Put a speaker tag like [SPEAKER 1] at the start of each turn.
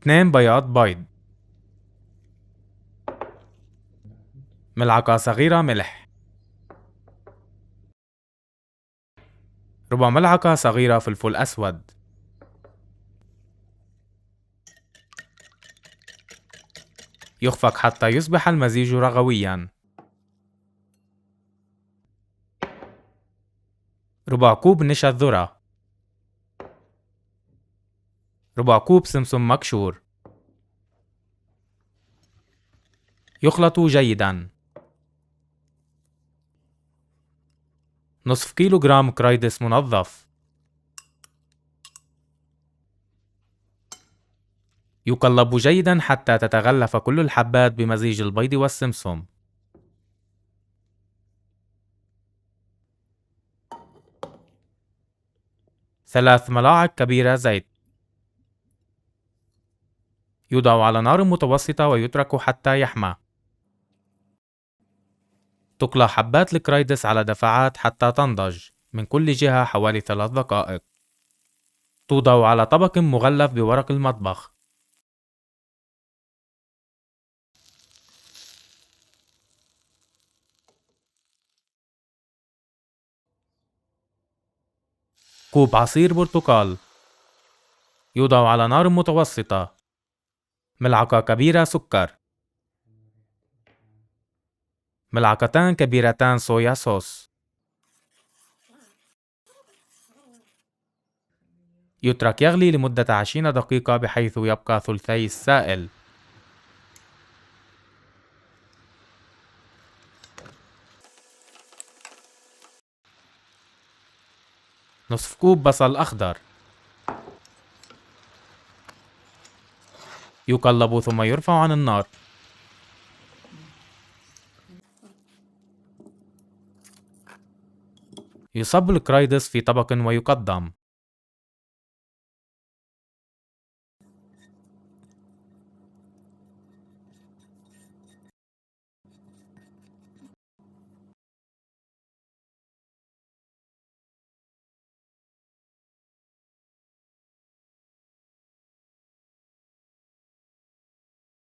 [SPEAKER 1] 2 بياض بيض، ملعقة صغيرة ملح، ربع ملعقة صغيرة فلفل أسود، يخفق حتى يصبح المزيج رغويا، ربع كوب نشا الذرة، ربع كوب سمسم مكشور، يخلط جيدا، نصف كيلوغرام كريدس منظف، يقلب جيدا حتى تتغلف كل الحبات بمزيج البيض والسمسم. ثلاث ملاعق كبيرة زيت، يوضع على نار متوسطة ويترك حتى يحمى. تقلى حبات الكريدس على دفعات حتى تنضج من كل جهة حوالي 3 دقائق. توضع على طبق مغلف بورق المطبخ. كوب عصير برتقال، يوضع على نار متوسطة. ملعقة كبيرة سكر، ملعقتان كبيرتان صويا صوص. يترك يغلي لمدة 20 دقيقة بحيث يبقى ثلثي السائل. نصف كوب بصل أخضر، يقلب ثم يرفع عن النار. يصب الكريدس في طبق ويقدم.